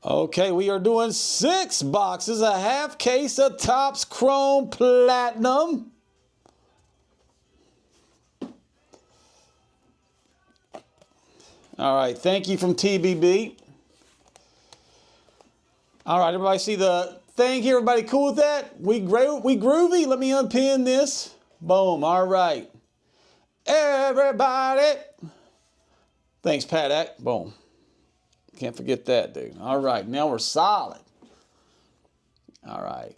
Okay, we are doing 6 boxes, a half case of Topps Chrome Platinum. All right, thank you from TBB. All right, everybody see the thing here? Everybody cool with that? We groovy? Let me unpin this. Boom, all right. Everybody. Thanks, Padak. Boom. Can't forget that, dude. All right, now we're solid. All right.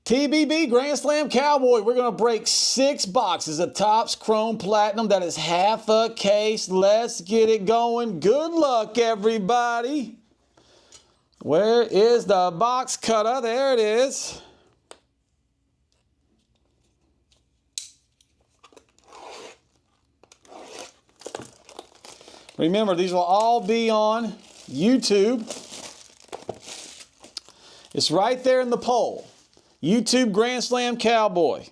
TBB Grand Slam Cowboy. We're going to break 6 boxes of Topps Chrome Platinum. That is half a case. Let's get it going. Good luck, everybody. Where is the box cutter? There it is. Remember, these will all be on YouTube. It's right there in the poll. YouTube Grand Slam Cowboy.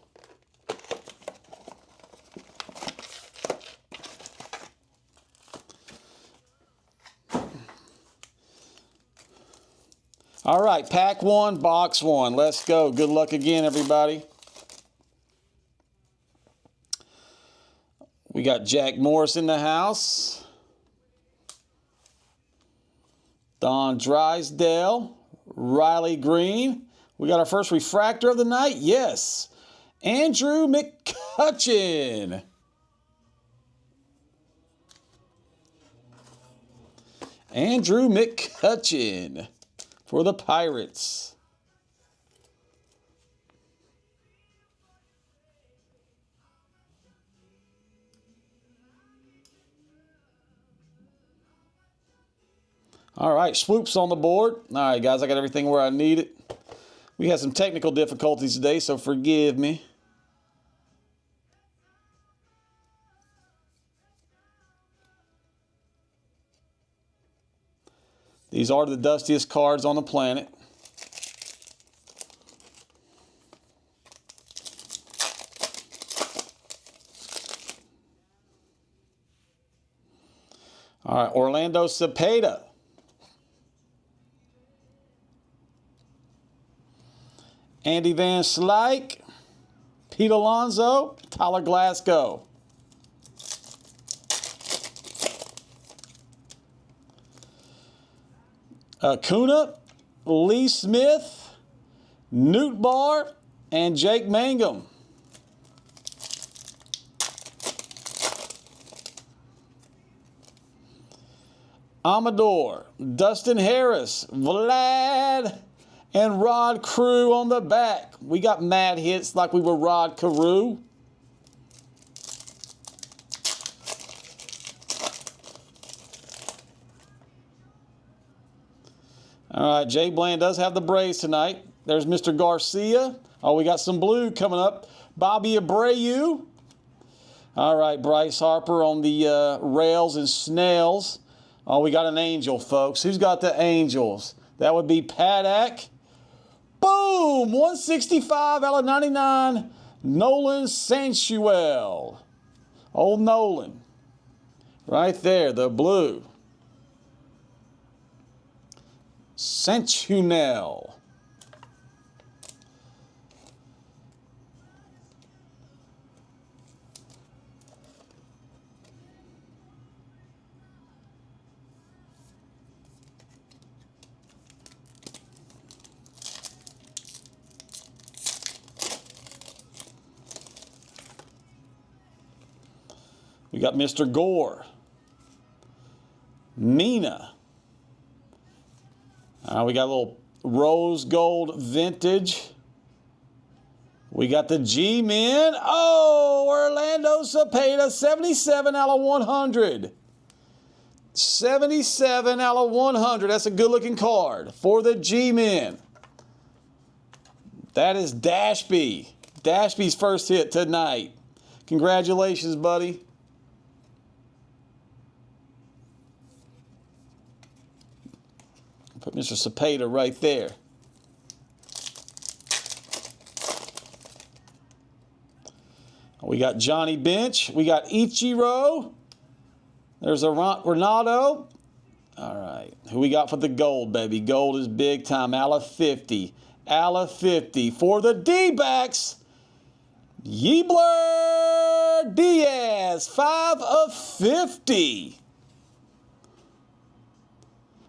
All right, pack 1, box 1. Let's go. Good luck again, everybody. We got Jack Morris in the house. Don Drysdale, Riley Green. We got our first refractor of the night. Yes. Andrew McCutchen. Andrew McCutchen for the Pirates. All right, swoops on the board. All right, guys, I got everything where I need it. We had some technical difficulties today, so forgive me. These are the dustiest cards on the planet. All right, Orlando Cepeda. Andy Van Slyke, Pete Alonso, Tyler Glasgow. Acuna, Lee Smith, Newt Barr, and Jake Mangum. Amador, Dustin Harris, Vlad, and Rod Carew on the back. We got mad hits like we were Rod Carew. All right, Jay Bland does have the Braves tonight. There's Mr. Garcia. Oh, we got some blue coming up. Bobby Abreu. All right, Bryce Harper on the rails and snails. Oh, we got an angel, folks. Who's got the Angels? That would be Padak. Boom! 165 out of 99. Nolan Sanchuel. Old Nolan. Right there, the blue. Sanchuel. We got Mr. Gore. Mina. We got a little rose gold vintage. We got the G-Men. Oh, Orlando Cepeda, 77 out of 100. 77 out of 100. That's a good-looking card for the G-Men. That is Dashby. Dashby's first hit tonight. Congratulations, buddy. Put Mr. Cepeda right there. We got Johnny Bench. We got Ichiro. There's a Ronaldo. All right. Who we got for the gold, baby? Gold is big time. Ala 50. Ala 50 for the D-backs. Yeebler Diaz, 5 of 50.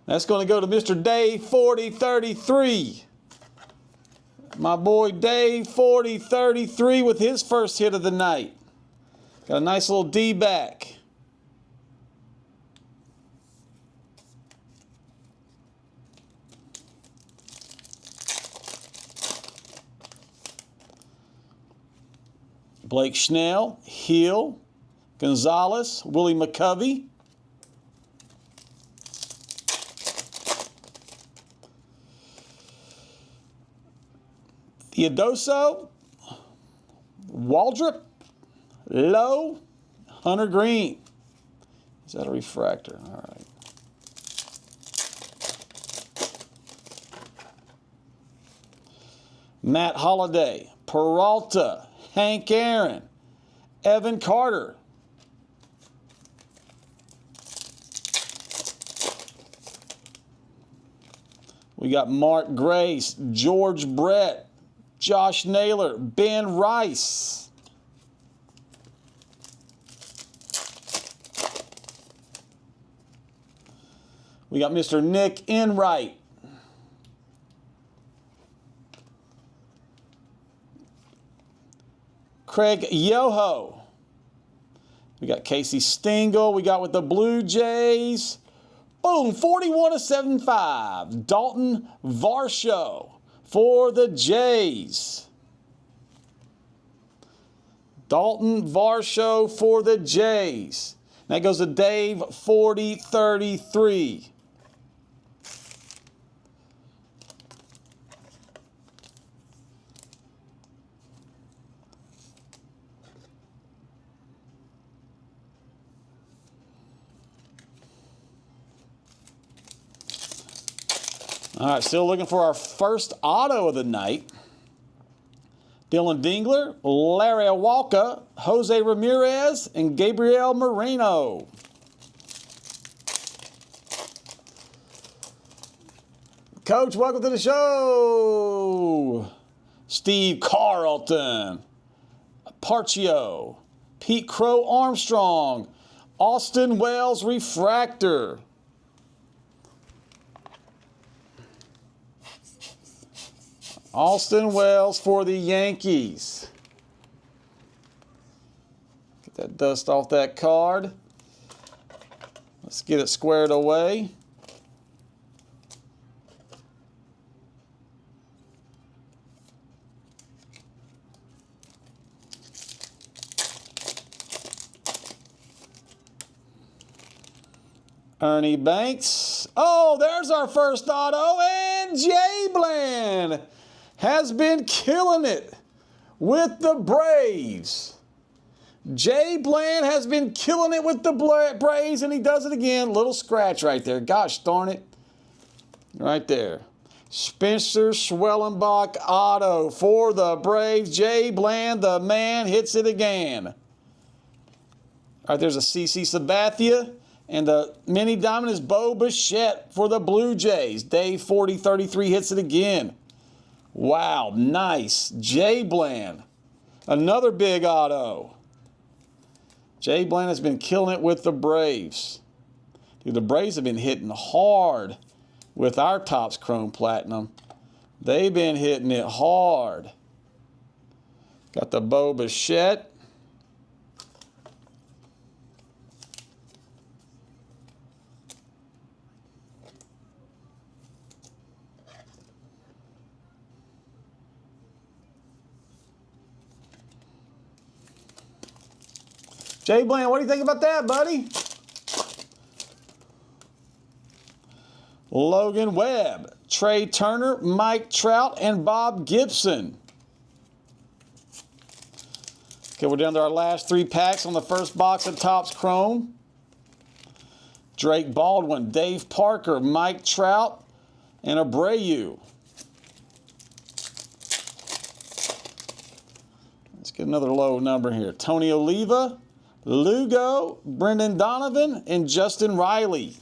That's going to go to Mr. Dave 4033. My boy Dave 4033 with his first hit of the night. Got a nice little D-back. Blake Schnell, Hill, Gonzalez, Willie McCovey. Theodoso, Waldrop, Lowe, Hunter Green. Is that a refractor? All right. Matt Holliday, Peralta, Hank Aaron, Evan Carter. We got Mark Grace, George Brett, Josh Naylor, Ben Rice. We got Mr. Nick Enright. Craig Yoho. We got Casey Stengel. We got with the Blue Jays. Boom, 41 of 75. Dalton Varsho for the Jays. Dalton Varsho for the Jays. That goes to Dave 4033. All right, still looking for our first auto of the night. Dylan Dingler, Larry Awalka, Jose Ramirez, and Gabriel Moreno. Coach, welcome to the show. Steve Carlton, Parchio, Pete Crow Armstrong, Austin Wells Refractor. Austin Wells for the Yankees. Get that dust off that card. Let's get it squared away. Ernie Banks. Oh, there's our first auto. And Jay Bland has been killing it with the Braves. Jay Bland has been killing it with the Braves, and he does it again. Little scratch right there. Gosh darn it. Right there. Spencer Schwellenbach auto for the Braves. Jay Bland, the man, hits it again. All right, there's a CC Sabathia. And the mini diamond is Bo Bichette for the Blue Jays. Dave 4033 hits it again. Wow, nice. Jay Bland, another big auto. Jay Bland has been killing it with the Braves. Dude, the Braves have been hitting hard with our Topps Chrome Platinum. They've been hitting it hard. Got the Bo Bichette. Jay Bland, what do you think about that, buddy? Logan Webb, Trey Turner, Mike Trout, and Bob Gibson. Okay, we're down to our last 3 packs on the first box of Topps Chrome. Drake Baldwin, Dave Parker, Mike Trout, and Abreu. Let's get another low number here. Tony Oliva, Lugo, Brendan Donovan, and Justin Riley.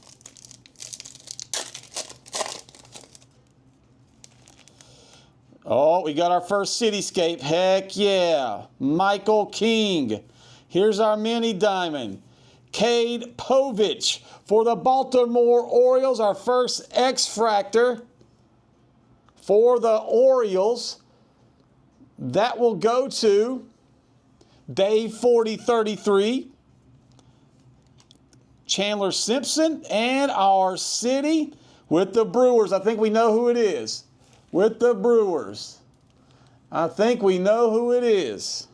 Oh, we got our first cityscape. Heck yeah. Michael King. Here's our mini diamond. Cade Povich for the Baltimore Orioles. Our first X-Fractor for the Orioles. That will go to Dave 4033. Chandler Simpson, and our city with the Brewers. I think we know who it is. With the Brewers. I think we know who it is.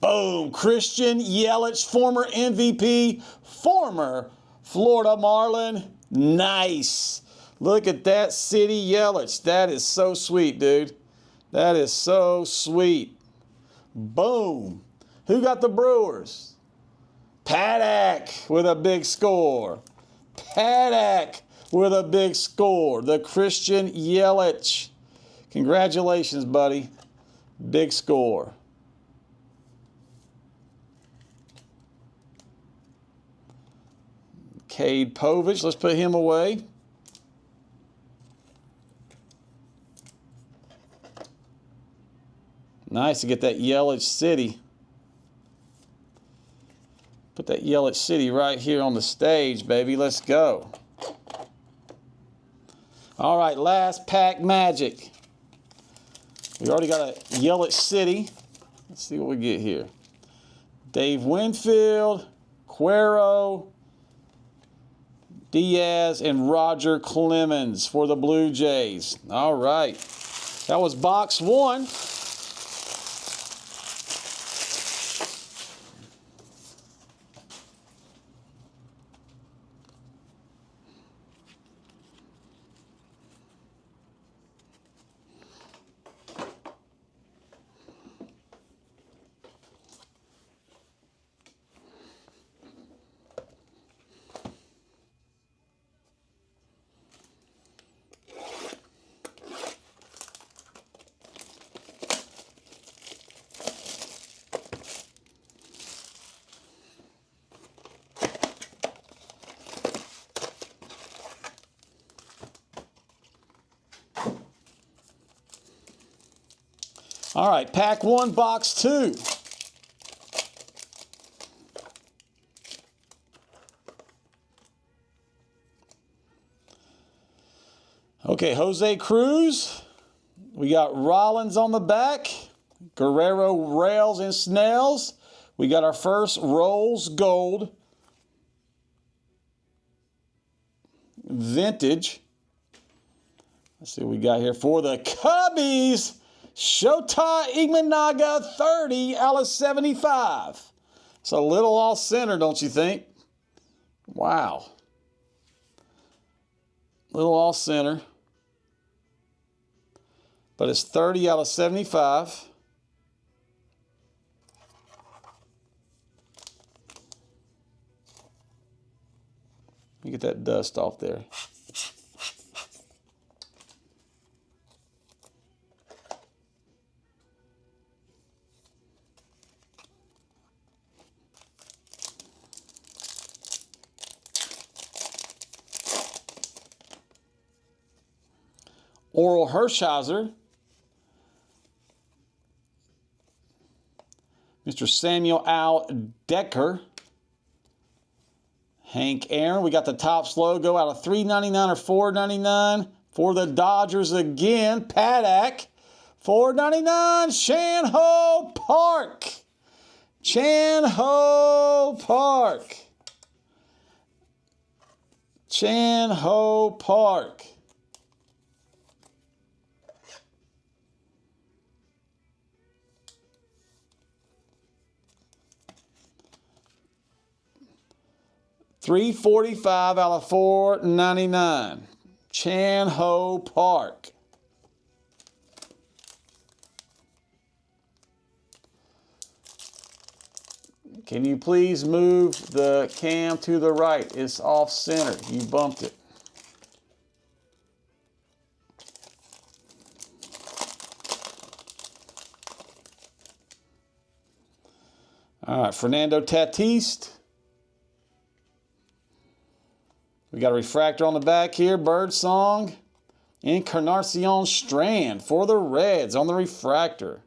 Boom. Christian Yelich, former MVP, former Florida Marlin. Nice. Look at that city Yelich. That is so sweet, dude. That is so sweet. Boom. Who got the Brewers? Paddock with a big score. Paddock with a big score. The Christian Yelich. Congratulations, buddy. Big score. Cade Povich. Let's put him away. Nice to get that Yelich City. Put that Yelich City right here on the stage, baby. Let's go. All right, last pack magic. We already got a Yelich City. Let's see what we get here. Dave Winfield, Cuero, Diaz, and Roger Clemens for the Blue Jays. All right. That was box one. All right, pack one, box two. Okay, Jose Cruz. We got Rollins on the back. Guerrero, Rails, and Snells. We got our first Rolls Gold. Vintage. Let's see what we got here for the Cubbies. Shota Igmanaga 30 out of 75. It's a little off center, don't you think? Wow. Little off center. But it's 30 out of 75. Let me get that dust off there. Oral Hershiser, Mr. Samuel Al Decker, Hank Aaron. We got the Topps logo out of $3.99 or $4.99 for the Dodgers again. Paddock, $4.99. Chan-Ho Park. Chan-Ho Park. Chan-Ho Park. $3.45 out of $4.99. Chan-Ho Park. Can you please move the cam to the right? It's off center. You bumped it. All right, Fernando Tatis. We got a refractor on the back here, Birdsong. Encarnacion Strand for the Reds on the refractor.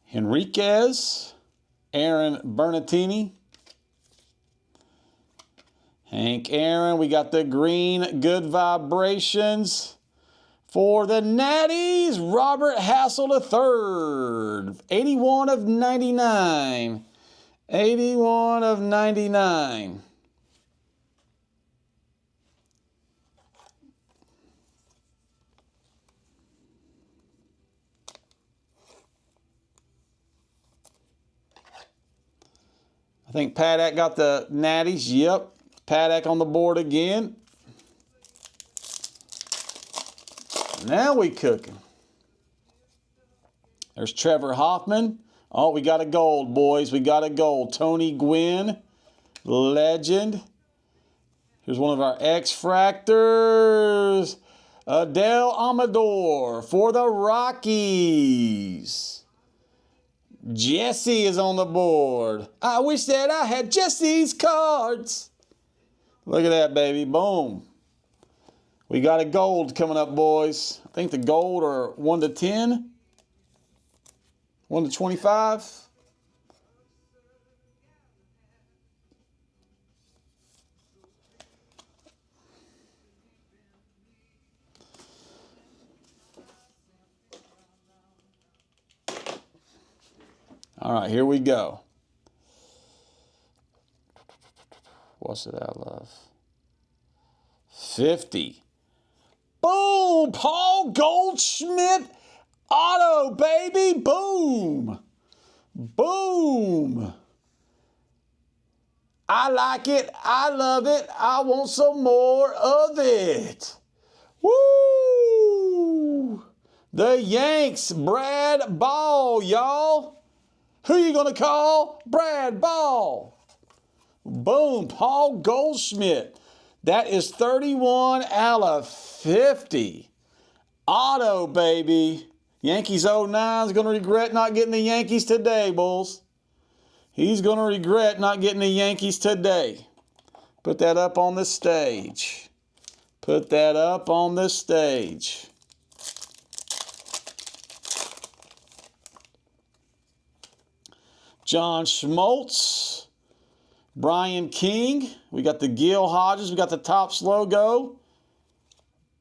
Henriquez, Aaron Bernatini. Hank Aaron, we got the green good vibrations. For the Natties, Robert Hassel III. 81 of 99. 81 of 99. I think Paddock got the Natties. Yep. Paddock on the board again. Now we cooking. There's Trevor Hoffman. Oh, we got a gold, boys. We got a gold. Tony Gwynn, legend. Here's one of our X-Fractors. Adele Amador for the Rockies. Jesse is on the board. I wish that I had Jesse's cards. Look at that, baby. Boom. We got a gold coming up, boys. I think the gold are 1 to 10. 1 to 25. All right, here we go. What's it out of? 50. Boom! Paul Goldschmidt auto, baby! Boom! Boom! I like it. I love it. I want some more of it. Woo! The Yanks, Brad Ball, y'all. Who you gonna call? Brad Ball. Boom, Paul Goldschmidt. That is 31 out of 50. Auto, baby. Yankees 09 is going to regret not getting the Yankees today, Bulls. He's going to regret not getting the Yankees today. Put that up on the stage. Put that up on the stage. John Schmaltz. Brian King. We got the Gil Hodges. We got the Topps logo.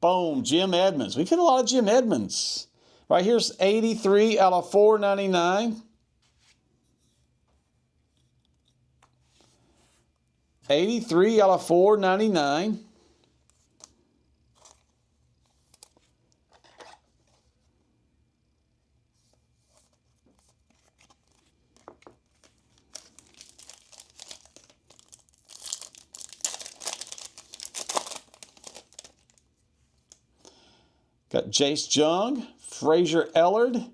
Boom. Jim Edmonds. We've hit a lot of Jim Edmonds. Right here's 83 out of 499. 83 out of 499. Got Jace Jung, Frazier Ellard,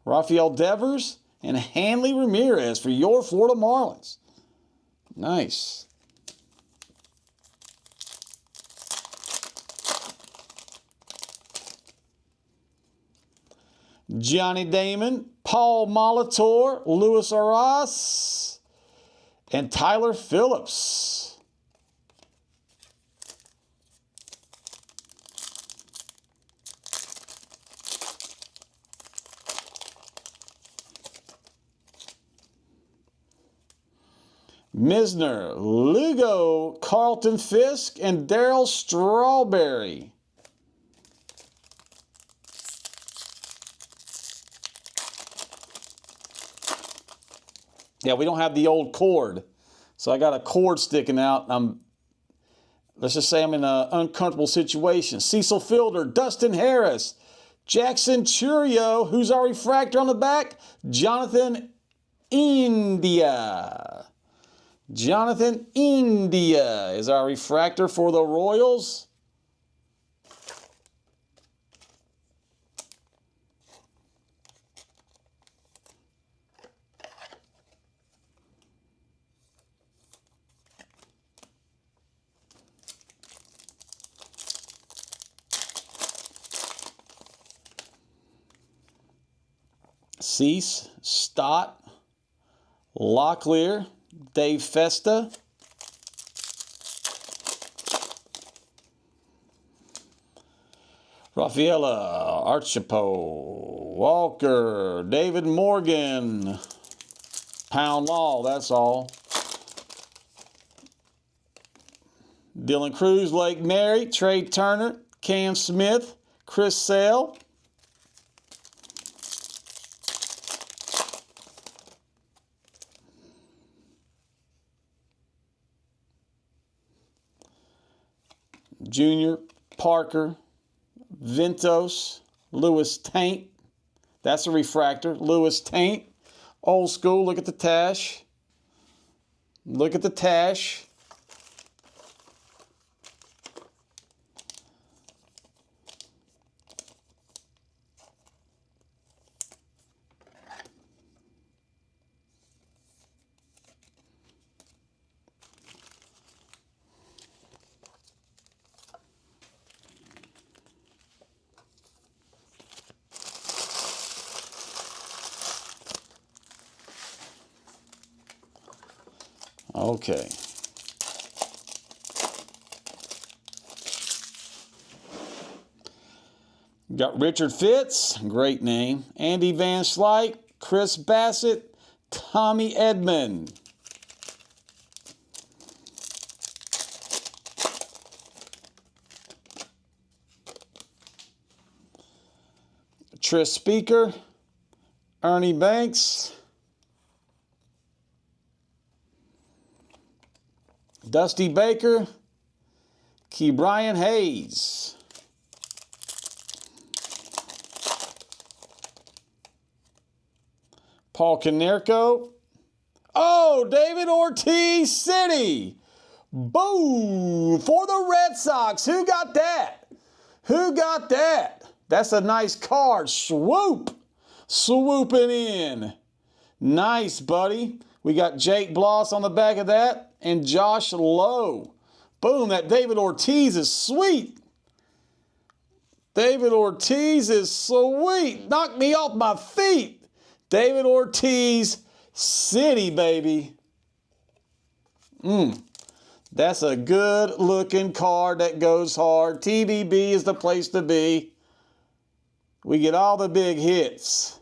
Rafael Devers, and Hanley Ramirez for your Florida Marlins. Nice. Johnny Damon, Paul Molitor, Luis Arras, and Tyler Phillips. Misner, Lugo, Carlton Fisk, and Darryl Strawberry. Yeah, we don't have the old cord. So I got a cord sticking out. Let's just say I'm in an uncomfortable situation. Cecil Fielder, Dustin Harris, Jackson Churio, who's our refractor on the back? Jonathan India. Jonathan India is our refractor for the Royals. Cease, Stott, Locklear, Dave Festa, Rafaela, Archipo, Walker, David Morgan, Pound Law, that's all. Dylan Cruz, Lake Mary, Trey Turner, Cam Smith, Chris Sale. Junior, Parker, Ventos, Lewis Taint. That's a refractor. Lewis Taint. Old school. Look at the Tash. Look at the Tash. Okay. Got Richard Fitz, great name. Andy Van Slyke, Chris Bassett, Tommy Edmond. Tris Speaker, Ernie Banks, Dusty Baker, Key Brian Hayes. Paul Konerko. Oh, David Ortiz City. Boo! For the Red Sox. Who got that? Who got that? That's a nice card. Swoop. Swooping in. Nice, buddy. We got Jake Bloss on the back of that and Josh Lowe. Boom, that David Ortiz is sweet. David Ortiz is sweet. Knock me off my feet. David Ortiz City, baby. That's a good looking card that goes hard. TBB is the place to be. We get all the big hits.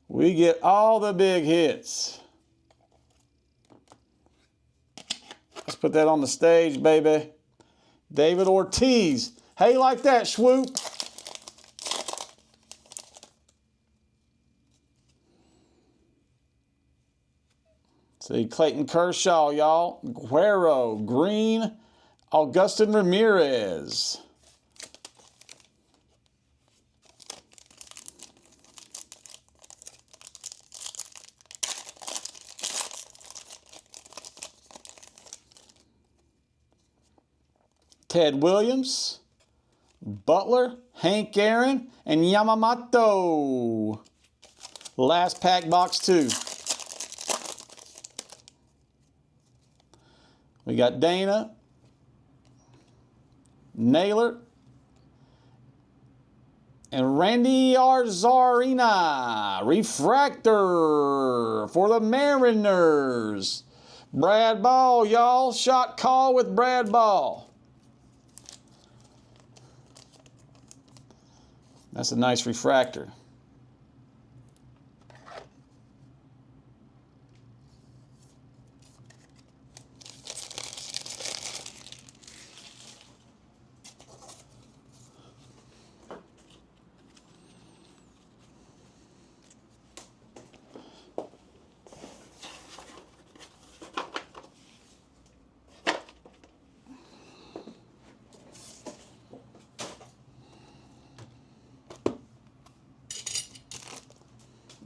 We get all the big hits. Let's put that on the stage, baby. David Ortiz. How you like that, Swoop? See, Clayton Kershaw, y'all. Guerrero, Green, Augustin Ramirez. Ted Williams, Butler, Hank Aaron, and Yamamoto. Last pack, box 2. We got Dana, Naylor, and Randy Arzarena. Refractor for the Mariners. Brad Ball, y'all. Shot call with Brad Ball. That's a nice refractor.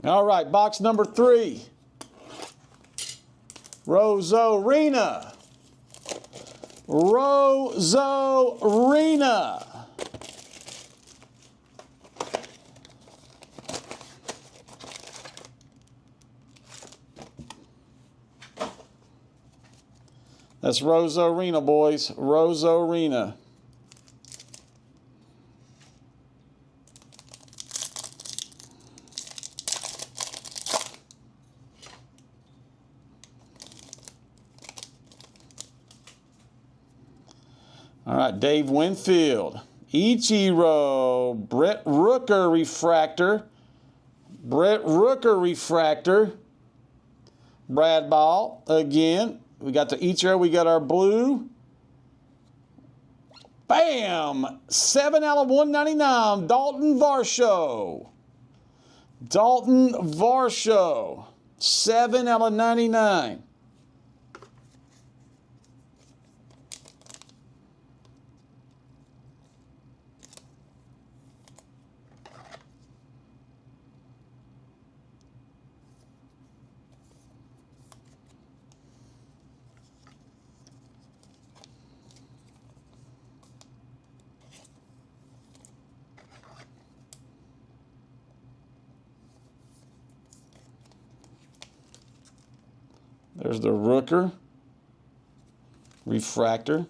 All right, box number 3. Rosarena. Rosarena. That's Rosarena, boys. Rosarena. All right, Dave Winfield. Ichiro. Brett Rooker refractor. Brett Rooker refractor. Brad Ball again. We got the Ichiro. We got our blue. Bam! 7 out of 199. Dalton Varsho. Dalton Varsho. 7 out of 99. There's the Rooker refractor.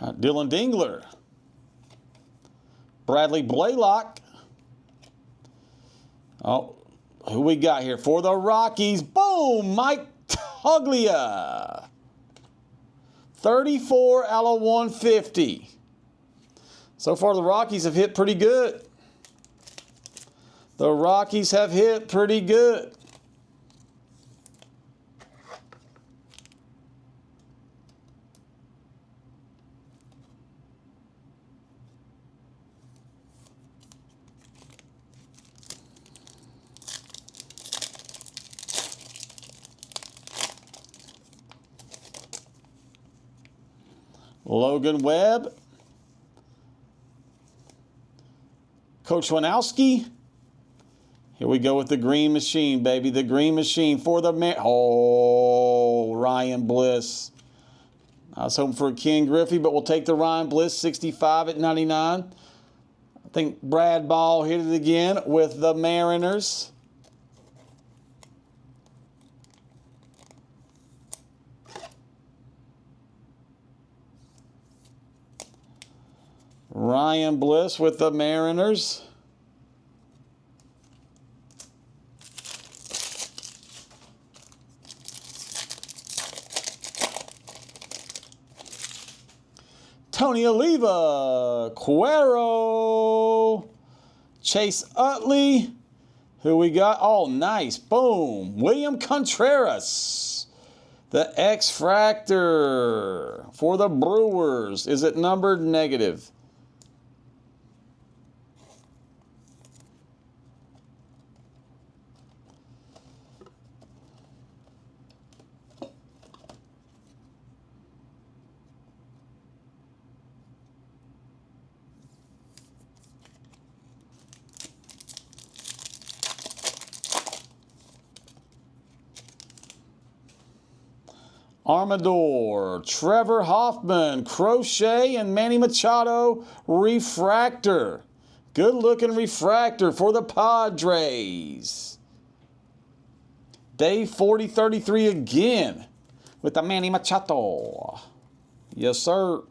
Dylan Dingler. Bradley Blaylock. Oh, who we got here for the Rockies? Boom! Mike Toglia. 34 out of 150. So far, the Rockies have hit pretty good. The Rockies have hit pretty good. Logan Webb. Coach Wanowski. Here we go with the green machine, baby. The green machine for the man. Oh, Ryan Bliss. I was hoping for a Ken Griffey, but we'll take the Ryan Bliss, 65 at 99. I think Brad Ball hit it again with the Mariners. Ryan Bliss with the Mariners. Tony Oliva, Cuero, Chase Utley. Who we got? Oh, nice. Boom. William Contreras. The X-Fractor for the Brewers. Is it numbered? Negative. Armador, Trevor Hoffman, Crochet, and Manny Machado refractor. Good looking refractor for the Padres. Day 4033 again with the Manny Machado. Yes, sir.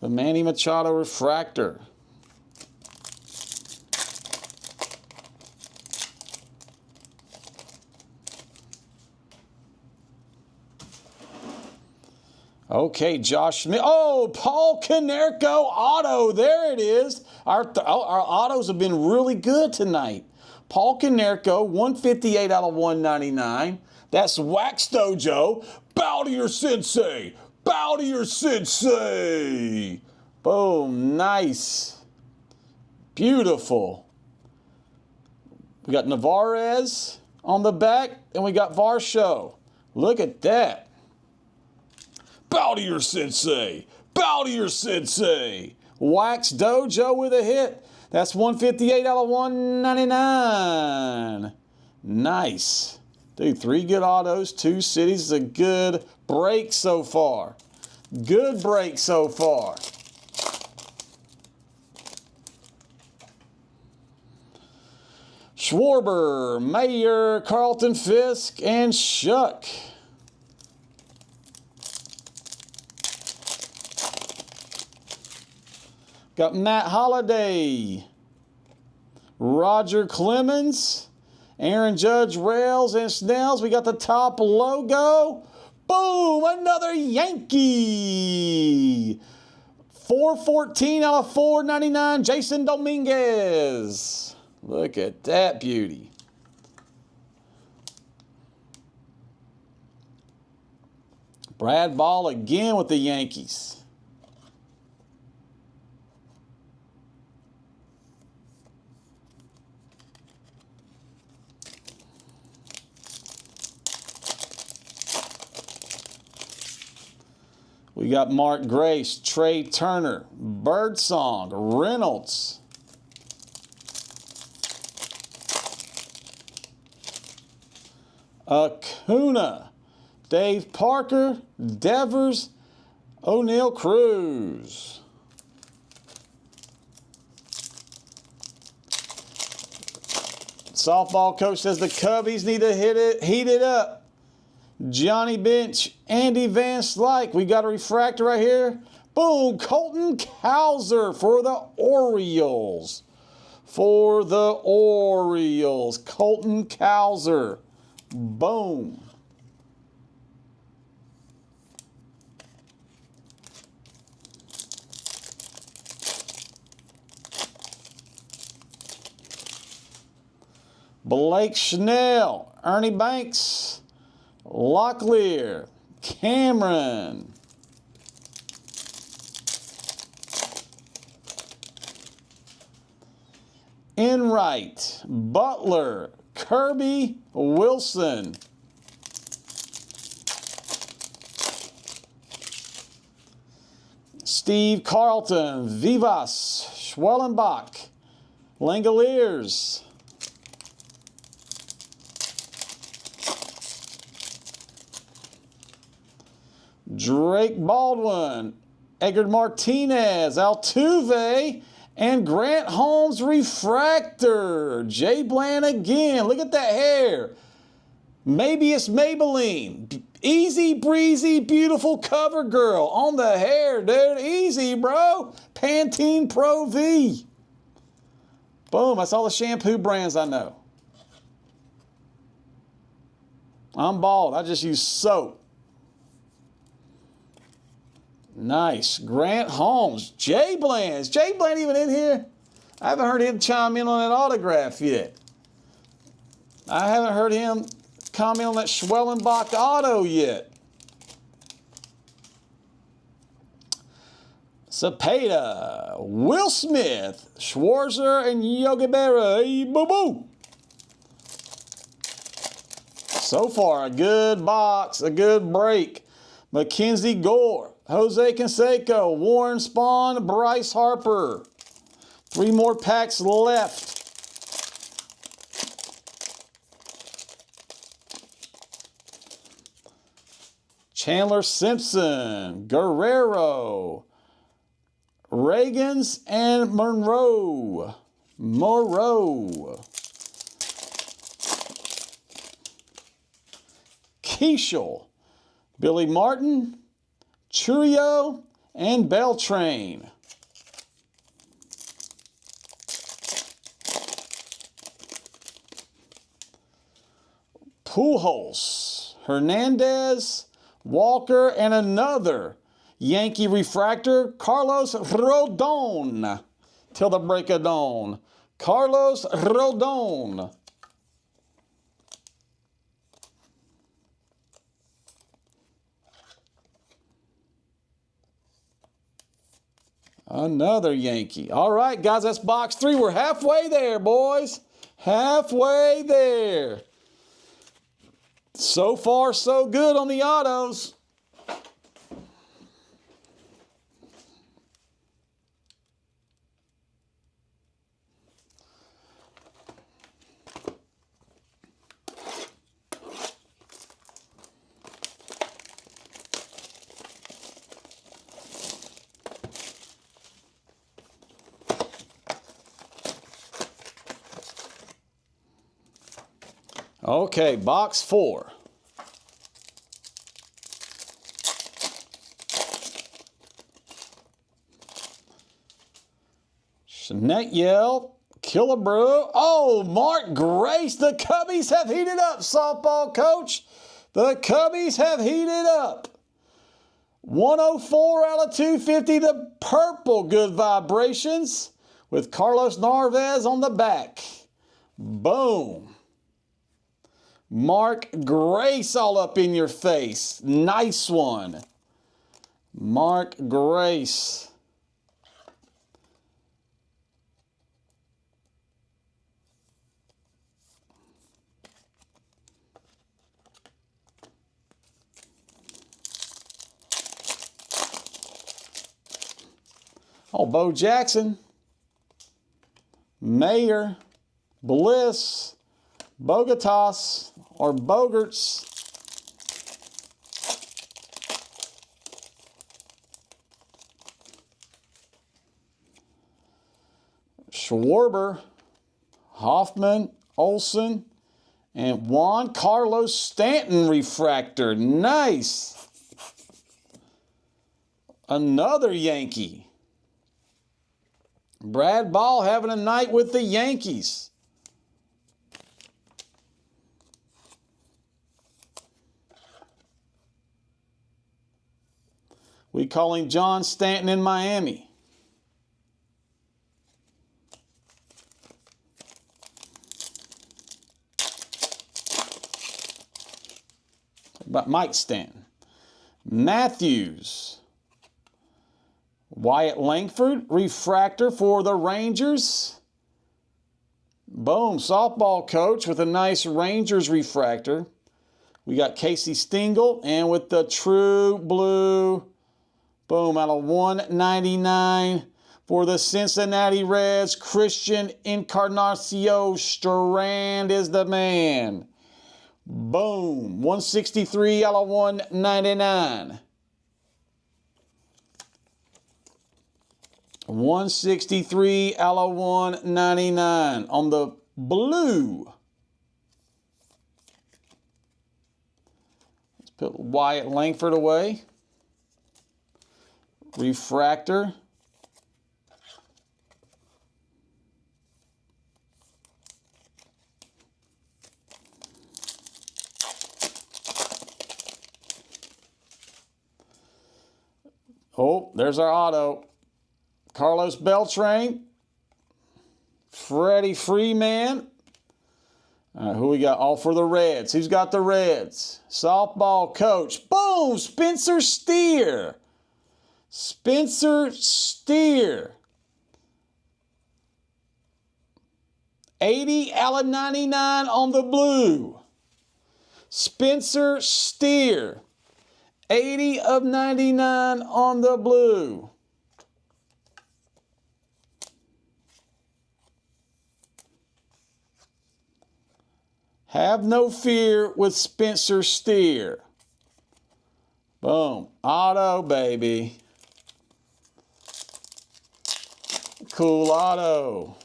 The Manny Machado refractor. Okay, Josh Smith. Oh, Paul Konerko auto. There it is. Our autos have been really good tonight. Paul Konerko, 158 out of 199. That's Wax Dojo. Bow to your sensei. Bow to your sensei. Boom. Nice. Beautiful. We got Navarez on the back, and we got Varsho. Look at that. Bow to your sensei. Bow to your sensei. Wax Dojo with a hit. That's 158 out of 199. Nice. Dude, 3 good autos, 2 cities. It's a good break so far. Good break so far. Schwarber, Mayer, Carlton Fisk, and Shuck. Got Matt Holliday, Roger Clemens, Aaron Judge, Rails, and Snells. We got the top logo. Boom! Another Yankee. 414 out of 499, Jason Dominguez. Look at that beauty. Brad Ball again with the Yankees. We got Mark Grace, Trey Turner, Birdsong, Reynolds. Acuna, Dave Parker, Devers, O'Neal Cruz. Softball coach says the Cubbies need to heat it up. Johnny Bench, Andy Van Slyke. We got a refractor right here. Boom, Colton Cowser for the Orioles. For the Orioles, Colton Cowser. Boom. Blake Snell, Ernie Banks, Locklear, Cameron. Enright, Butler, Kirby, Wilson. Steve Carlton, Vivas, Schwellenbach, Langoliers. Drake Baldwin, Edgar Martinez, Altuve, and Grant Holmes refractor. Jay Bland again. Look at that hair. Maybe it's Maybelline. Easy breezy, beautiful cover girl on the hair, dude. Easy, bro. Pantene Pro V. Boom. That's all the shampoo brands I know. I'm bald. I just use soap. Nice. Grant Holmes. Jay Bland. Is Jay Bland even in here? I haven't heard him chime in on that autograph yet. I haven't heard him comment on that Schwellenbach auto yet. Cepeda, Will Smith, Schwarzer, and Yogi Berra. Hey, boo-boo. So far, a good box, a good break. Mackenzie Gore, Jose Canseco, Warren Spahn, Bryce Harper. 3 more packs left. Chandler Simpson, Guerrero, Reagans, and Monroe. Keishel, Billy Martin, Churio, and Beltrain. Pujols, Hernandez, Walker, and another Yankee refractor, Carlos Rodon. Till the break of dawn. Carlos Rodon. Another Yankee. All right, guys, that's box 3. We're halfway there, boys. Halfway there. So far, so good on the autos. Okay, box 4. Snetyel, Killebrew. Oh, Mark Grace. The Cubbies have heated up, softball coach. The Cubbies have heated up. 104 out of 250, the purple good vibrations with Carlos Narvaez on the back. Boom. Mark Grace all up in your face. Nice one. Mark Grace. Oh, Bo Jackson, Mayer, Bliss, Bogatas, or Bogerts. Schwarber, Hoffman, Olson, and Juan Carlos Stanton refractor. Nice. Another Yankee. Brad Ball having a night with the Yankees. We call him John Stanton in Miami. About Mike Stanton. Matthews. Wyatt Langford, refractor for the Rangers. Boom, softball coach with a nice Rangers refractor. We got Casey Stengel, and with the true blue, boom, out of 199 for the Cincinnati Reds, Christian Encarnacio Strand is the man. Boom, 163 out of 199. 163 out of 199 on the blue. Let's put Wyatt Langford away. Refractor. Oh, there's our auto. Carlos Beltran, Freddie Freeman. All right, who we got? All for the Reds. Who's got the Reds? Softball coach. Boom! Spencer Steer. Spencer Steer. 80 out of 99 on the blue. Spencer Steer. 80 of 99 on the blue. Have no fear with Spencer Steer. Boom. Auto, baby. Cool auto.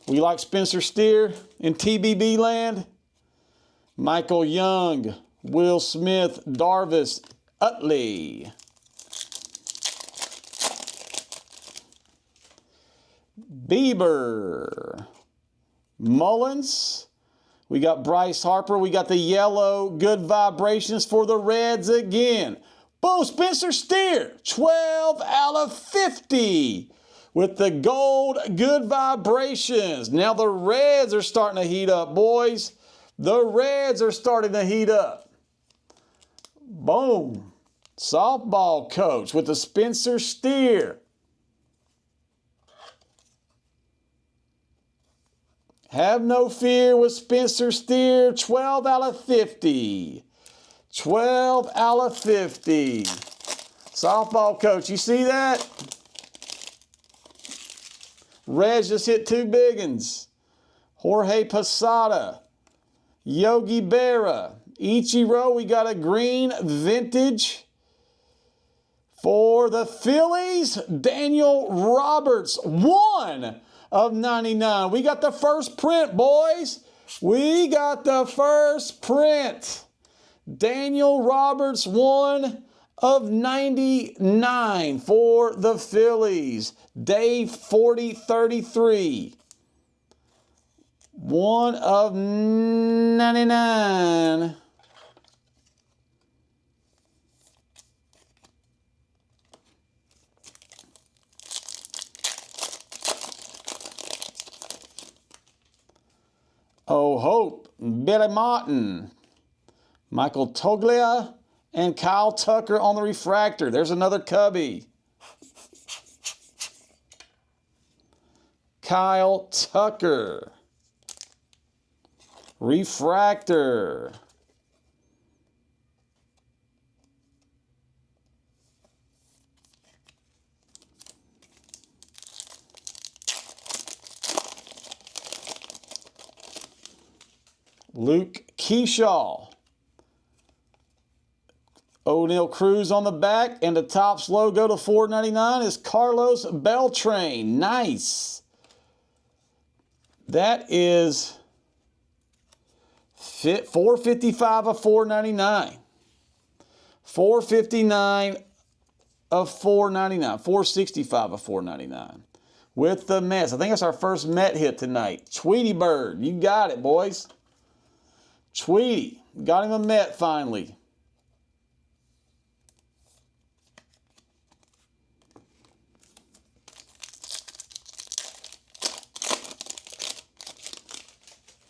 We like Spencer Steer in TBB land? Michael Young, Will Smith, Darvis Utley. Bieber. Mullins. We got Bryce Harper. We got the yellow good vibrations for the Reds again. Boom, Spencer Steer, 12 out of 50 with the gold good vibrations. Now the Reds are starting to heat up, boys. The Reds are starting to heat up. Boom. Softball coach with the Spencer Steer. Have no fear with Spencer Steer, 12 out of 50. 12 out of 50. Softball coach, you see that? Reds just hit two big uns. Jorge Posada, Yogi Berra, Ichiro, we got a green vintage. For the Phillies, Daniel Roberts, 1 of 99. We got the first print, boys. We got the first print. Daniel Roberts, 1 of 99 for the Phillies. Dave 4033. 1/99. Oh, Hope, Billy Martin, Michael Toglia, and Kyle Tucker on the refractor. There's another Cubby. Kyle Tucker. Refractor. Luke Keyshaw. O'Neal Cruz on the back, and the Topps logo to $4.99 is Carlos Beltran. Nice. That is $455 of $4.99. $459 of $4.99. $465 of $4.99. With the Mets. I think that's our first Met hit tonight. Tweety Bird. You got it, boys. Tweety. Got him a Met finally.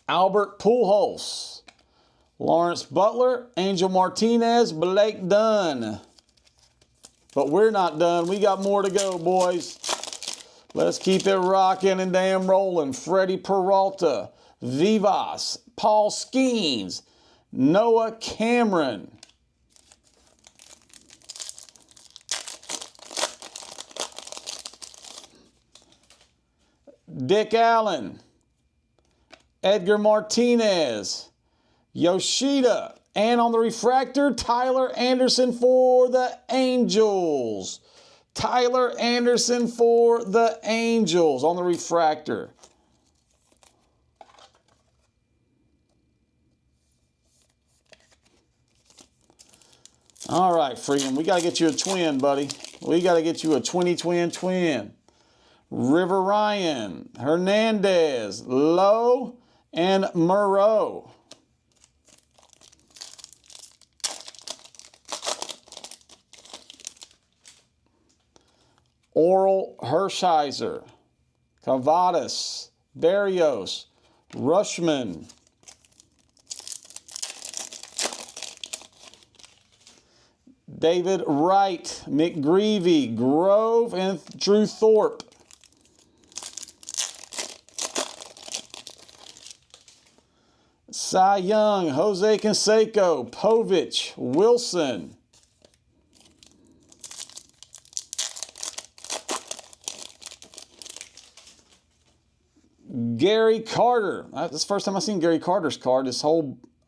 Albert Pujols, Lawrence Butler, Angel Martinez, Blake Dunn. But we're not done. We got more to go, boys. Let's keep it rocking and damn rolling. Freddie Peralta, Vivas, Paul Skeens, Noah Cameron. Dick Allen, Edgar Martinez, Yoshida, and on the refractor, Tyler Anderson for the Angels. Tyler Anderson for the Angels on the refractor. All right, Freedom, we got to get you a twin, buddy. We got to get you a 20-twin twin. River Ryan, Hernandez, Lowe, and Moreau. Oral Hershiser, Cavadas, Berrios, Rushman. David Wright, McGreevy, Grove, and Drew Thorpe. Cy Young, Jose Canseco, Povich, Wilson. Gary Carter. That's the first time I've seen Gary Carter's card.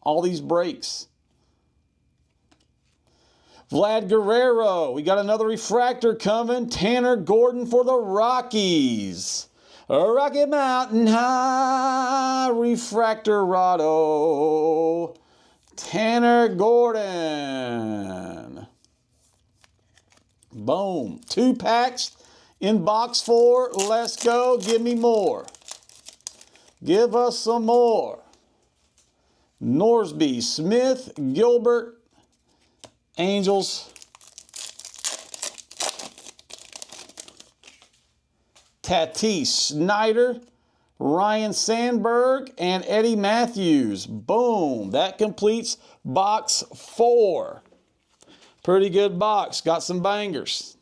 All these breaks. Vlad Guerrero. We got another refractor coming. Tanner Gordon for the Rockies. Rocky Mountain High, Refractorado, Tanner Gordon. Boom. 2 packs in box 4. Let's go. Give me more. Give us some more. Norsby, Smith, Gilbert, Angels. Tatis, Snyder, Ryan Sandberg, and Eddie Matthews. Boom. That completes box 4. Pretty good box. Got some bangers.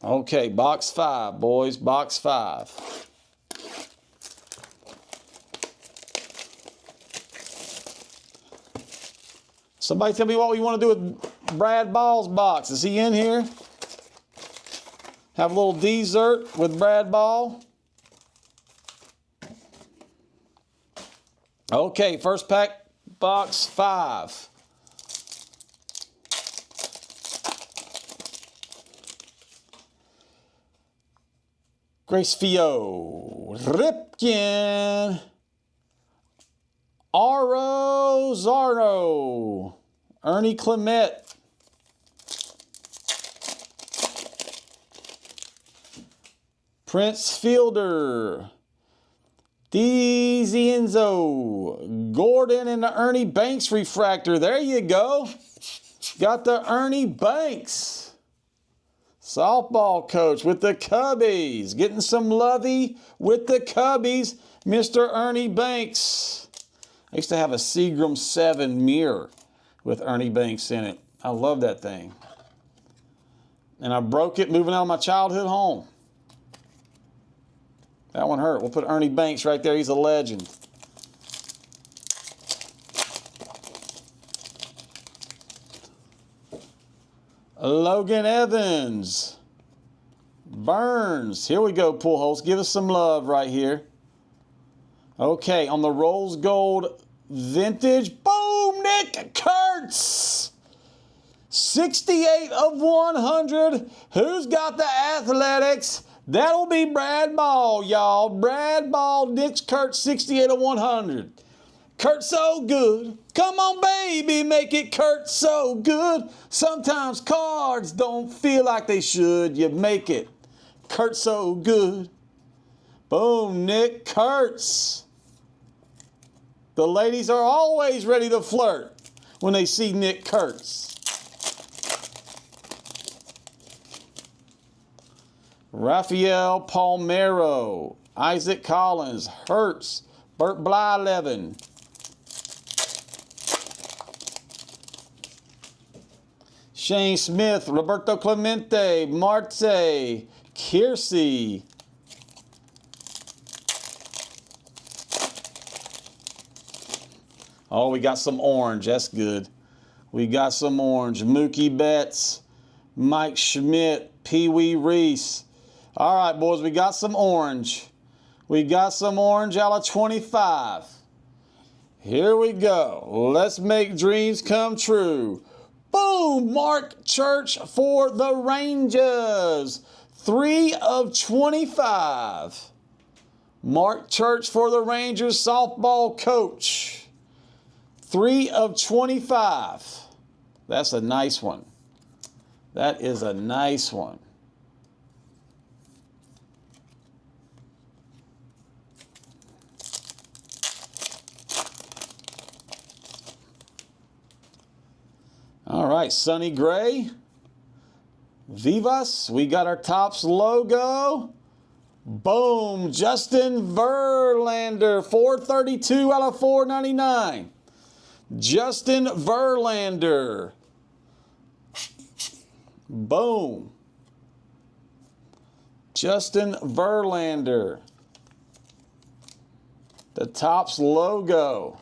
Okay, box 5, boys. Box 5. Somebody tell me what we want to do with Brad Ball's box. Is he in here? Have a little dessert with Brad Ball. Okay, first pack, box 5. Grace Fio, Ripken, Aro Zarno, Ernie Clement, Prince Fielder. DiZienzo. Gordon and the Ernie Banks refractor. There you go. Got the Ernie Banks. Softball coach with the Cubbies. Getting some lovey with the Cubbies. Mr. Ernie Banks. I used to have a Seagram 7 mirror with Ernie Banks in it. I love that thing. And I broke it moving out of my childhood home. That one hurt. We'll put Ernie Banks right there. He's a legend. Logan Evans. Burns. Here we go, Pujols. Give us some love right here. Okay, on the Rose Gold Vintage. Boom, Nick Kurtz. 68 of 100. Who's got the athletics? That'll be Brad Ball, y'all. Brad Ball, Nick Kurtz, 68 of 100. Kurtz so good. Come on, baby, make it Kurtz so good. Sometimes cards don't feel like they should. You make it Kurtz so good. Boom, Nick Kurtz. The ladies are always ready to flirt when they see Nick Kurtz. Rafael Palmeiro, Isaac Collins, Hertz, Bert Blyleven. Shane Smith, Roberto Clemente, Marte, Kiersey. Oh, we got some orange. That's good. We got some orange. Mookie Betts, Mike Schmidt, Pee Wee Reese. All right, boys, we got some orange. We got some orange out of 25. Here we go. Let's make dreams come true. Boom! Mark Church for the Rangers. 3 of 25. Mark Church for the Rangers, softball coach. 3 of 25. That's a nice one. That is a nice one. All right, Sonny Gray, Vivas. We got our Topps logo. Boom, Justin Verlander, 432 out of 499. Justin Verlander. Boom. Justin Verlander. The Topps logo.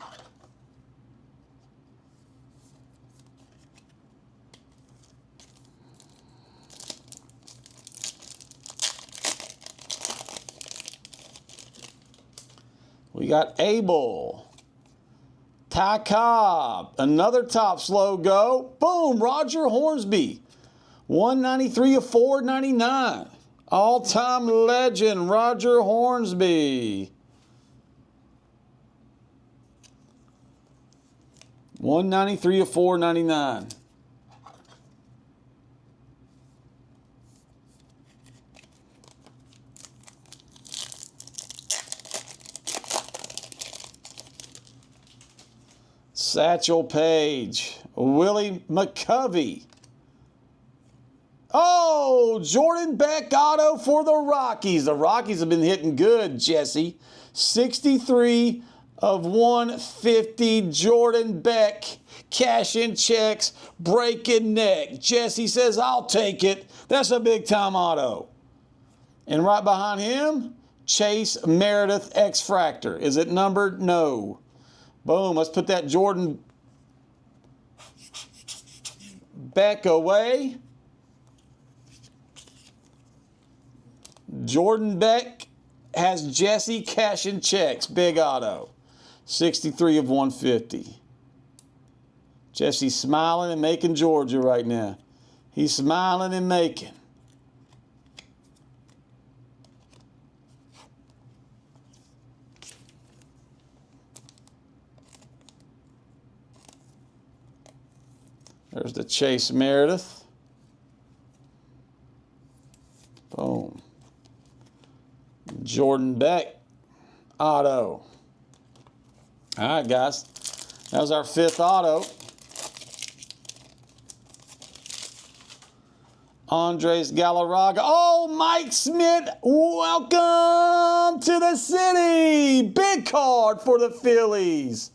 We got Abel, Ty Cobb, another Topps logo. Boom, Roger Hornsby, 193 of 499. All-time legend, Roger Hornsby. 193 of 499. Satchel Paige, Willie McCovey. Oh, Jordan Beck auto for the Rockies. The Rockies have been hitting good, Jesse. 63 of 150, Jordan Beck. Cashing checks, breaking neck. Jesse says, I'll take it. That's a big-time auto. And right behind him, Chase Meredith X-Fractor. Is it numbered? No. Boom, let's put that Jordan Beck away. Jordan Beck has Jesse cashing checks, big auto. 63 of 150. Jesse's smiling and making Georgia right now. He's smiling and making. There's the Chase Meredith. Boom. Jordan Beck, auto. All right, guys. That was our 5th auto. Andres Galarraga. Oh, Mike Smith, welcome to the city. Big card for the Phillies.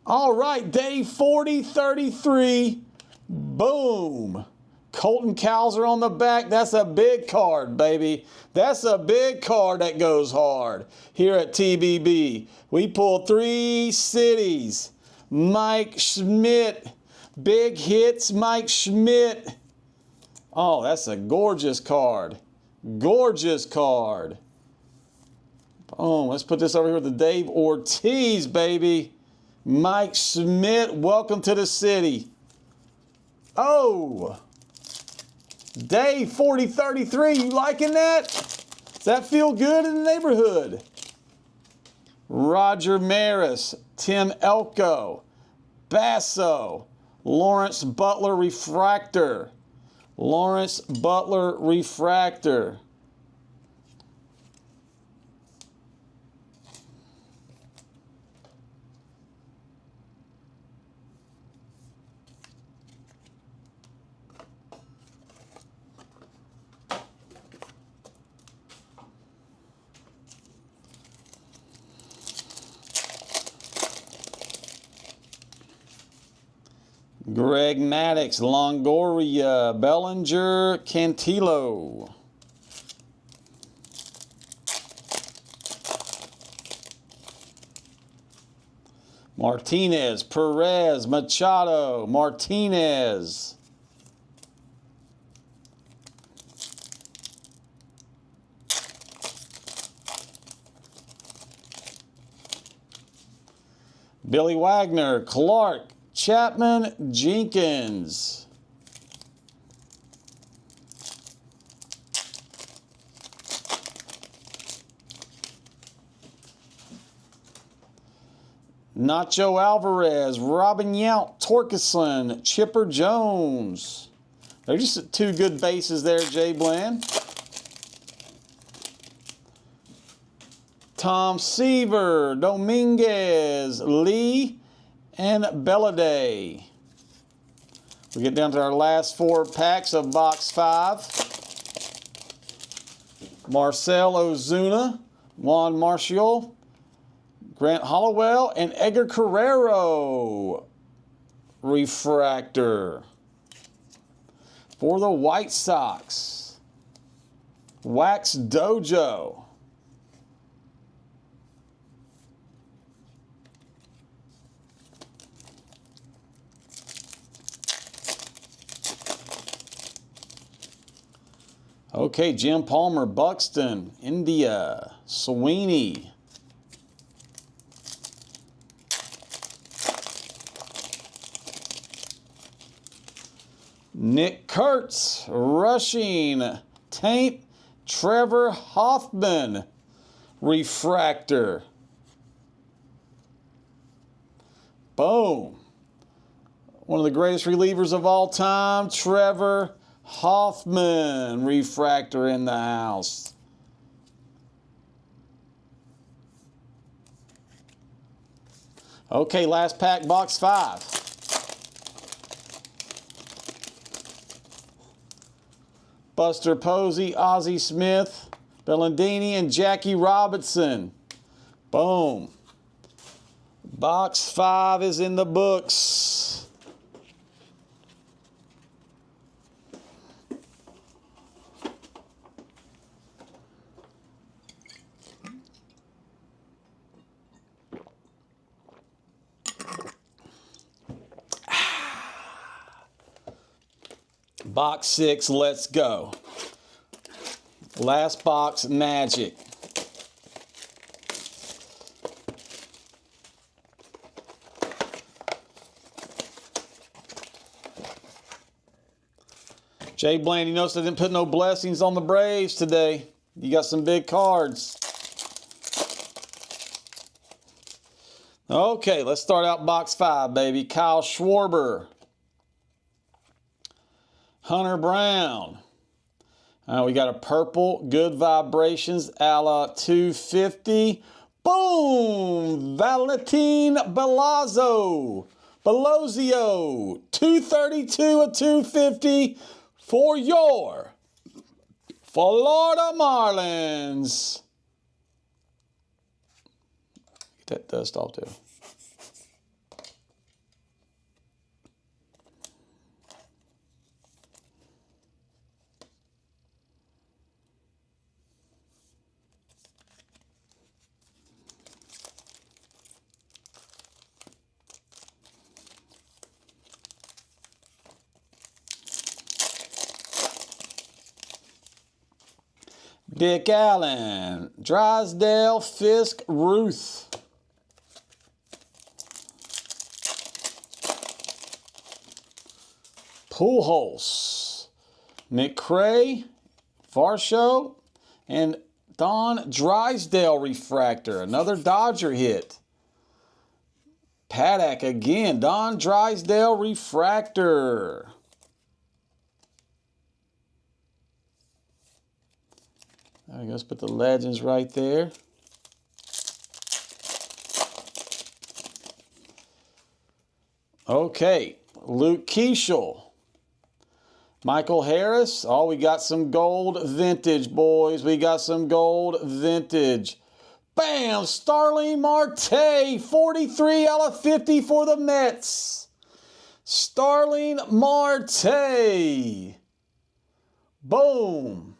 All right, day 40-33. Boom. Colton Cowser on the back. That's a big card, baby. That's a big card that goes hard here at TBB. We pulled 3 cities. Mike Schmidt. Big hits, Mike Schmidt. Oh, that's a gorgeous card. Gorgeous card. Oh, let's put this over here with the Dave Ortiz, baby. Mike Schmidt, welcome to the city. Oh, day 40-33. You liking that? Does that feel good in the neighborhood? Roger Maris, Tim Elko, Basso, Lawrence Butler Refractor. Lawrence Butler Refractor. Greg Maddux, Longoria, Bellinger, Cantillo. Martinez, Perez, Machado, Martinez. Billy Wagner, Clark, Chapman, Jenkins. Nacho Alvarez, Robin Yount, Torkelson, Chipper Jones. They're just 2 good bases there, Jay Bland. Tom Seaver, Dominguez, Lee, and Belladay. We get down to our last 4 packs of box 5. Marcell Ozuna, Juan Martial, Grant Hollowell, and Edgar Carrero refractor for the White Sox. Wax Dojo. Okay, Jim Palmer, Buxton, India, Sweeney. Nick Kurtz, rushing, Taint, Trevor Hoffman, refractor. Boom. One of the greatest relievers of all time, Trevor Hoffman, refractor in the house. Okay, last pack, box 5. Buster Posey, Ozzie Smith, Bellandini, and Jackie Robinson. Boom. Box 5 is in the books. Box 6, let's go. Last box, Magic. Jay Bland, you notice I didn't put no blessings on the Braves today. You got some big cards. Okay, let's start out box 5, baby. Kyle Schwarber. Hunter Brown, We got a purple, Good Vibrations, a la 250. Boom! Valentin Belozio, 232 of 250 for your Florida Marlins. Get that dust off too. Dick Allen, Drysdale, Fisk, Ruth. Pujols, McCray, Varsho, and Don Drysdale refractor. Another Dodger hit. Paddock again, Don Drysdale refractor. There we go. Let's put the legends right there. Okay, Luke Keeschel. Michael Harris. Oh, we got some gold vintage, boys. We got some gold vintage. Bam! Starling Marte, 43 out of 50 for the Mets. Starling Marte. Boom.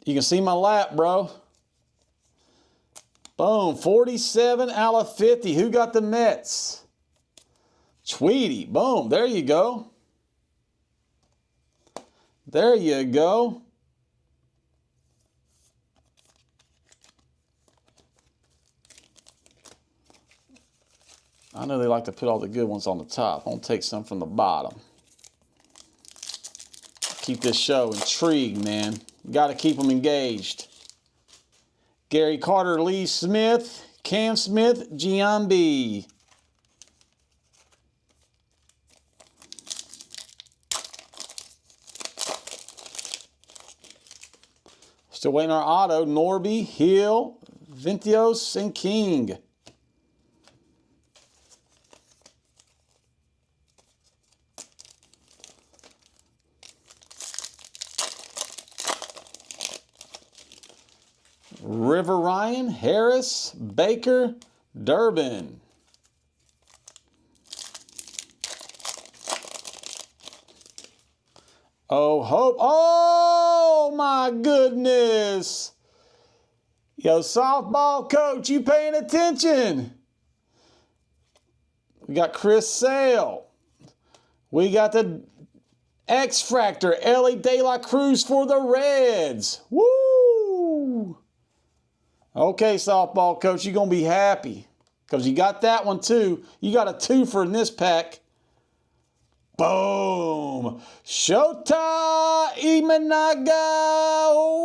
You can see my lap, bro. Boom. 47 out of 50. Who got the Mets? Tweety. Boom. There you go. There you go. I know they like to put all the good ones on the top. I'm going to take some from the bottom. Keep this show intrigued, man. Got to keep them engaged. Gary Carter, Lee Smith, Cam Smith, Giambi. Still waiting on our auto. Norby, Hill, Ventios, and King. River Ryan, Harris, Baker, Durbin. Oh, Hope. Oh, my goodness. Yo, softball coach, you paying attention? We got Chris Sale. We got the X-Fractor, Ellie De La Cruz for the Reds. Woo! Okay, softball coach, you're going to be happy because you got that one too. You got a twofer in this pack. Boom! Shota Imanaga,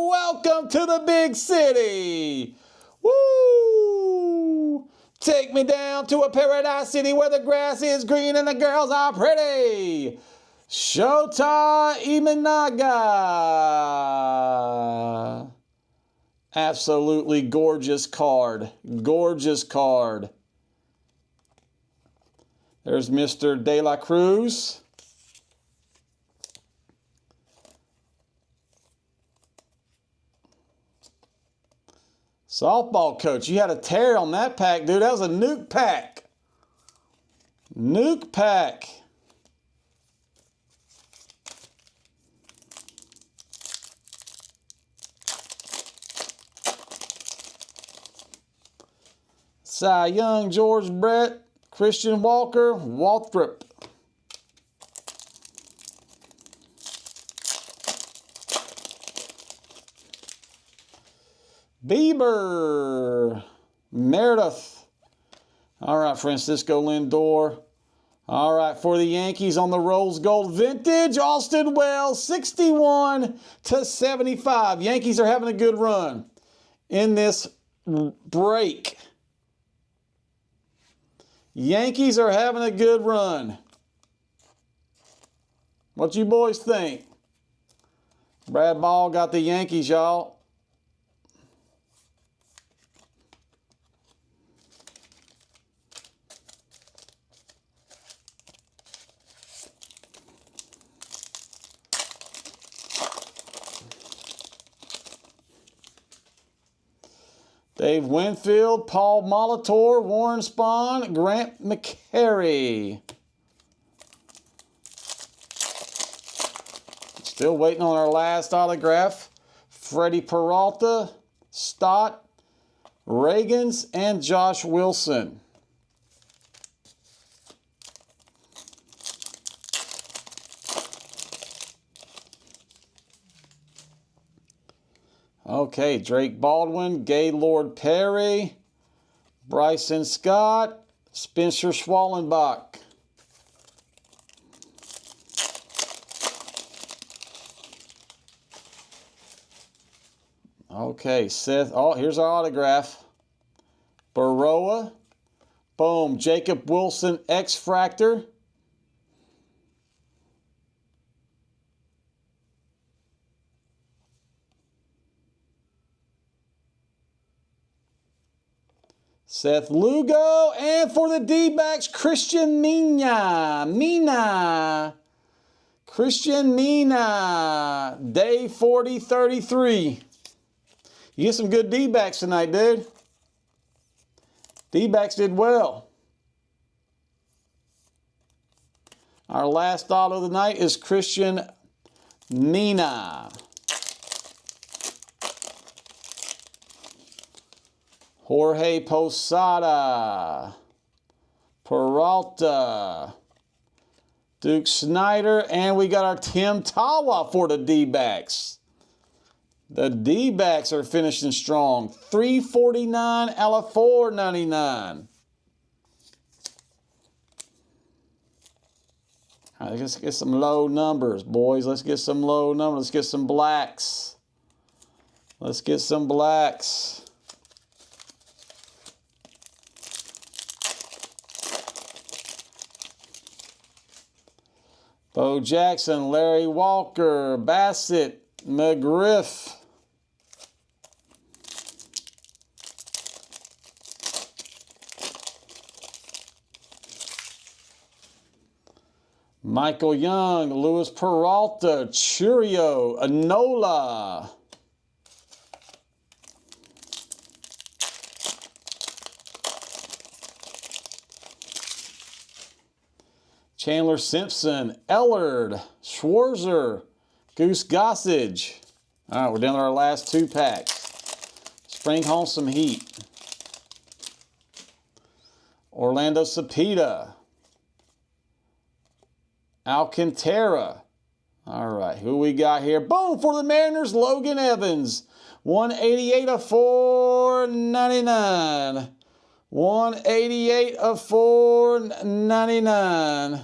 welcome to the big city. Woo! Take me down to a paradise city where the grass is green and the girls are pretty. Shota Imanaga. Absolutely gorgeous card. Gorgeous card. There's Mr. De La Cruz. Softball coach, you had a tear on that pack, dude. That was a nuke pack. Nuke pack. Cy Young, George Brett, Christian Walker, Waltrip. Bieber, Meredith. All right, Francisco Lindor. All right, for the Yankees on the Rose Gold Vintage, Austin Wells, 61 to 75. Yankees are having a good run in this break. Yankees are having a good run. What you boys think? Brad Ball got the Yankees, y'all. Dave Winfield, Paul Molitor, Warren Spahn, Grant McCary. Still waiting on our last autograph. Freddie Peralta, Stott, Reagans, and Josh Wilson. Okay, Drake Baldwin, Gaylord Perry, Bryson Scott, Spencer Schwallenbach. Okay, Seth, oh, here's our autograph. Baroa, boom, Jacob Wilson, X-Fractor. Seth Lugo, and for the D-backs, Christian Mina. Christian Mina, day 40-33. You get some good D-backs tonight, dude. D-backs did well. Our last auto of the night is Christian Mina. Jorge Posada, Peralta, Duke Snyder, and we got our Tim Tawa for the D-backs. The D-backs are finishing strong. 349 out of 499. All right, let's get some low numbers, boys. Let's get some low numbers. Let's get some blacks. Let's get some blacks. Bo Jackson, Larry Walker, Bassett, McGriff. Michael Young, Luis Peralta, Churio, Anola. Chandler Simpson, Ellard, Schwarzer, Goose Gossage. All right, we're down to our last two packs. Let's bring home some heat. Orlando Cepeda, Alcantara. All right, who we got here? Boom, for the Mariners, Logan Evans. 188 of 499. 188 of 499.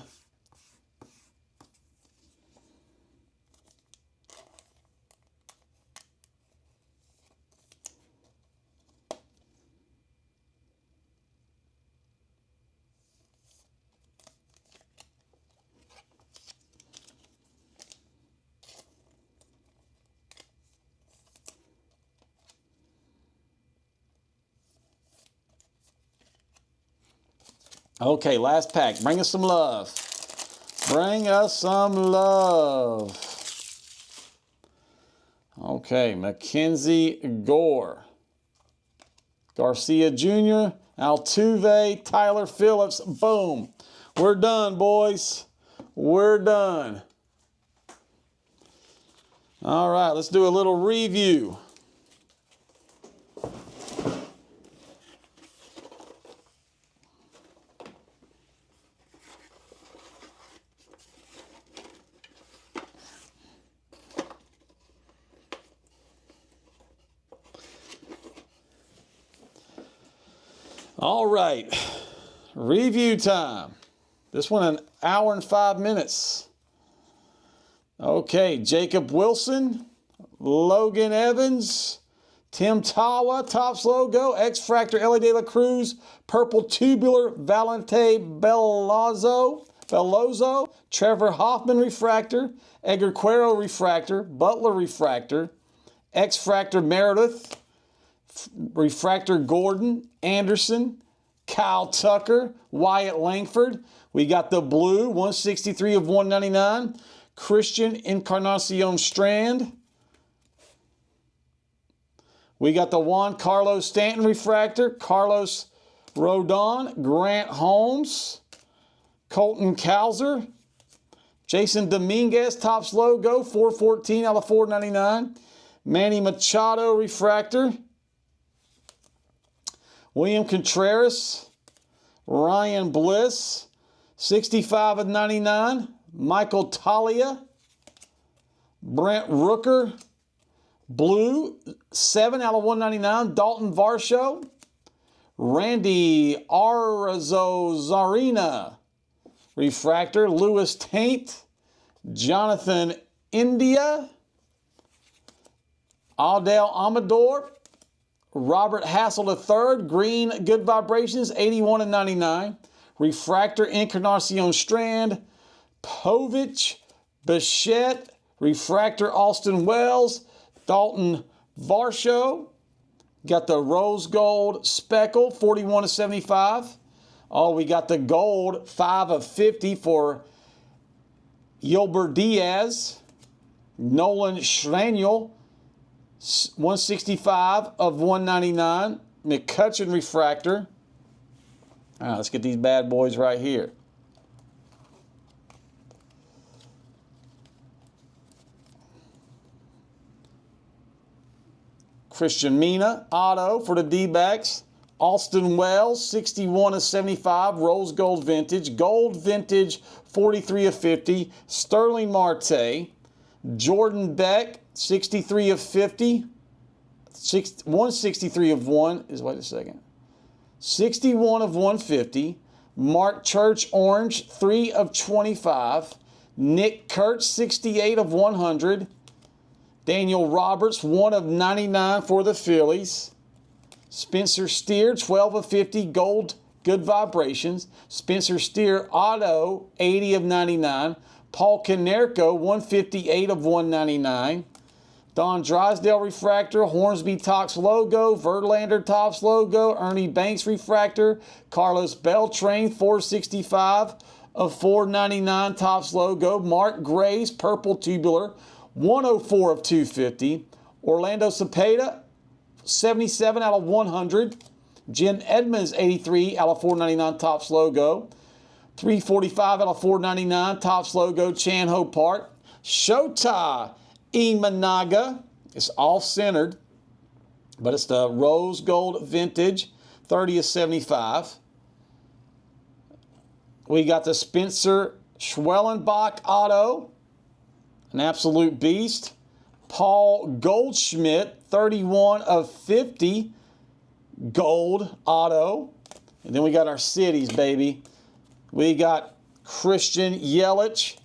Okay, last pack. Bring us some love. Bring us some love. Okay, Mackenzie Gore. Garcia Jr., Altuve, Tyler Phillips. Boom. We're done, boys. We're done. All right, let's do a little review. All right, review time. This one an hour and 5 minutes. Okay, Jacob Wilson, Logan Evans, Tim Tawa, Topps logo. X-Fractor, Ellie De La Cruz. Purple tubular, Valente Bellozo. Trevor Hoffman refractor. Edgar Cuero refractor. Butler refractor. X-Fractor Meredith. Refractor Gordon. Anderson. Kyle Tucker. Wyatt Langford. We got the blue, 163 of 199. Christian Encarnacion Strand. We got the Juan Carlos Stanton refractor. Carlos Rodon. Grant Holmes. Colton Cowser. Jason Dominguez, Topps logo, 414 out of 499. Manny Machado refractor. William Contreras. Ryan Bliss. 65 of 99. Michael Talia. Brent Rooker. Blue, 7 out of 199. Dalton Varsho. Randy Arozarena. Refractor. Lewis Taint. Jonathan India. Adel Amador. Robert Hassel III. Green Good Vibrations, 81 of 99. Refractor Encarnacion Strand. Povich. Bichette. Refractor Austin Wells. Dalton Varsho. Got the rose gold speckle, 41 of 75. Oh, we got the gold, 5 of 50 for Yolber Diaz. Nolan Schraniel, 165 of 199. McCutcheon refractor. All right, let's get these bad boys right here. Christian Mina, auto for the D-backs. Austin Wells, 61 of 75, rose gold vintage. Gold vintage, 43 of 50. Sterling Marte. Jordan Beck, 63 of 50. 163 of 1 is, wait a second. 61 of 150. Mark Church Orange, 3 of 25. Nick Kurtz, 68 of 100. Daniel Roberts, 1 of 99 for the Phillies. Spencer Steer, 12 of 50, gold, good vibrations. Spencer Steer, auto, 80 of 99. Paul Konerko, 158 of 199. Don Drysdale refractor, Hornsby Topps logo, Verlander Topps logo, Ernie Banks refractor, Carlos Beltran, 465 of 499 Topps logo. Mark Graves, purple tubular, 104 of 250. Orlando Cepeda, 77 out of 100. Jen Edmonds, 83 out of 499 Topps logo. 345 out of 499 Topps logo, Chan Ho Park. Shota Imanaga. It's off-centered, but it's the rose gold vintage, 30 of 75. We got the Spencer Schwellenbach auto. An absolute beast. Paul Goldschmidt, 31 of 50. Gold auto. And then we got our cities, baby. We got Christian Yelich,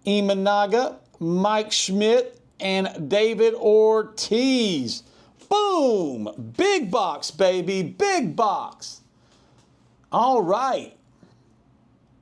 Imanaga, Mike Schmidt, and David Ortiz. Boom! Big box, baby. Big box. All right.